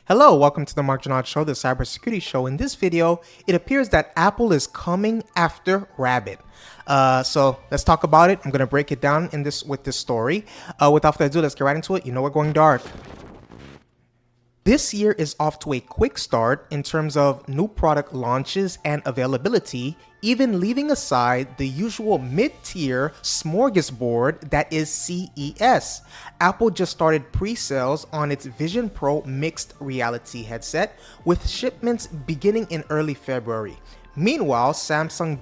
Hello, welcome to the Mark Janard Show, the cybersecurity show. In this video, it appears that Apple is coming after Rabbit. So let's talk about it. I'm going to break it down with this story. Without further ado, let's get right into it. You know we're going dark. This year is off to a quick start in terms of new product launches and availability, even leaving aside the usual mid-tier smorgasbord that is CES. Apple just started pre-sales on its Vision Pro mixed reality headset, with shipments beginning in early February. Meanwhile, Samsung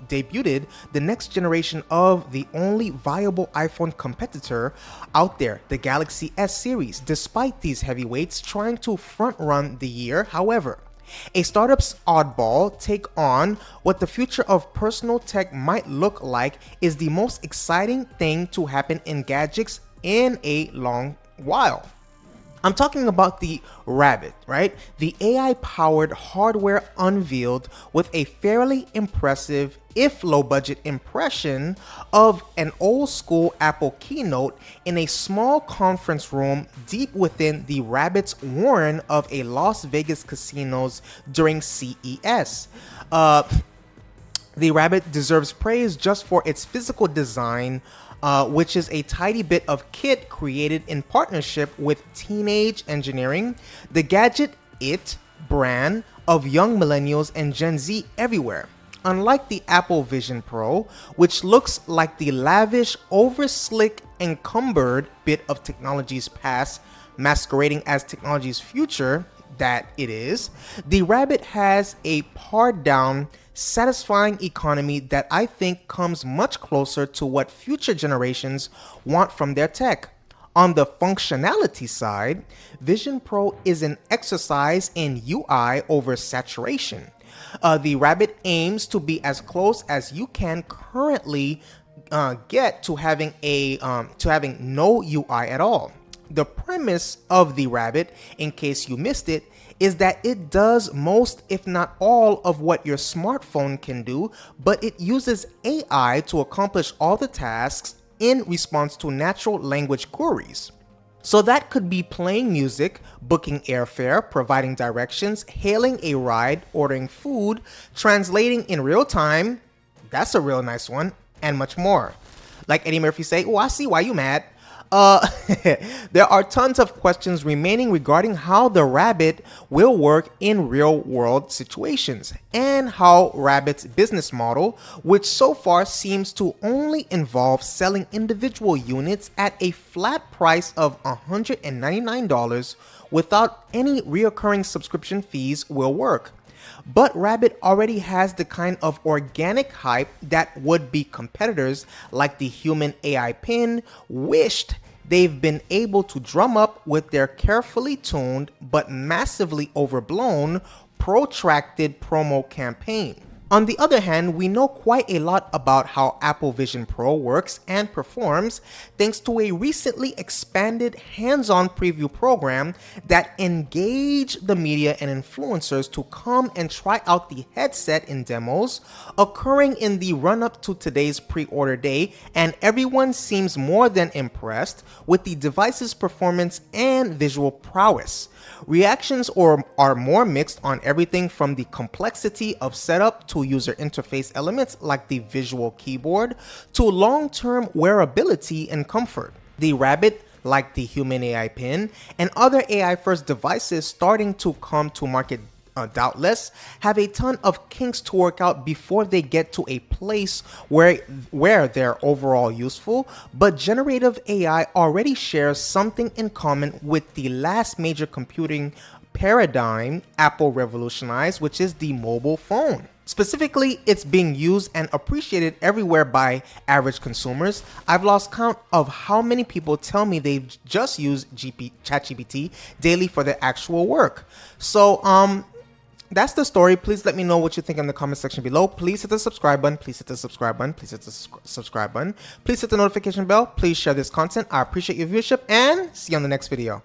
debuted the next generation of the only viable iPhone competitor out there, the Galaxy S series, despite these heavyweights trying to front-run the year. However, a startup's oddball take on what the future of personal tech might look like is the most exciting thing to happen in gadgets in a long while. I'm talking about the Rabbit, right? The AI-powered hardware unveiled with a fairly impressive, if low-budget impression of an old-school Apple keynote in a small conference room deep within the Rabbit's warren of a Las Vegas casinos during CES. The Rabbit deserves praise just for its physical design, which is a tidy bit of kit created in partnership with Teenage Engineering, the Gadget It brand of young millennials and Gen Z everywhere. Unlike the Apple Vision Pro, which looks like the lavish, over-slick, encumbered bit of technology's past masquerading as technology's future that it is, the Rabbit has a pared-down, satisfying economy that I think comes much closer to what future generations want from their tech. On the functionality side, Vision Pro is an exercise in UI over saturation. The Rabbit aims to be as close as you can currently get to having no UI at all. The premise of the Rabbit, in case you missed it, is that it does most, if not all, of what your smartphone can do, but it uses AI to accomplish all the tasks in response to natural language queries. So that could be playing music, booking airfare, providing directions, hailing a ride, ordering food, translating in real time, that's a real nice one, and much more. Like Eddie Murphy say, "Oh, I see why you mad." There are tons of questions remaining regarding how the Rabbit will work in real-world situations, and how Rabbit's business model, which so far seems to only involve selling individual units at a flat price of $199 without any reoccurring subscription fees, will work. But Rabbit already has the kind of organic hype that would-be competitors like the Human AI Pin wished they've been able to drum up with their carefully tuned but massively overblown protracted promo campaign. On the other hand, we know quite a lot about how Apple Vision Pro works and performs thanks to a recently expanded hands-on preview program that engaged the media and influencers to come and try out the headset in demos occurring in the run-up to today's pre-order day, and everyone seems more than impressed with the device's performance and visual prowess. Reactions are more mixed on everything from the complexity of setup to user interface elements like the visual keyboard to long-term wearability and comfort. The Rabbit, like the Human AI Pin and other AI-first devices starting to come to market doubtless, have a ton of kinks to work out before they get to a place where they're overall useful, but generative AI already shares something in common with the last major computing paradigm Apple revolutionized, which is the mobile phone. Specifically, it's being used and appreciated everywhere by average consumers. I've lost count of how many people tell me they've just used ChatGPT daily for their actual work. So, that's the story. Please let me know what you think in the comment section below. Please hit the subscribe button. Please hit the subscribe button. Please hit the subscribe button. Please hit the notification bell. Please share this content. I appreciate your viewership and see you on the next video.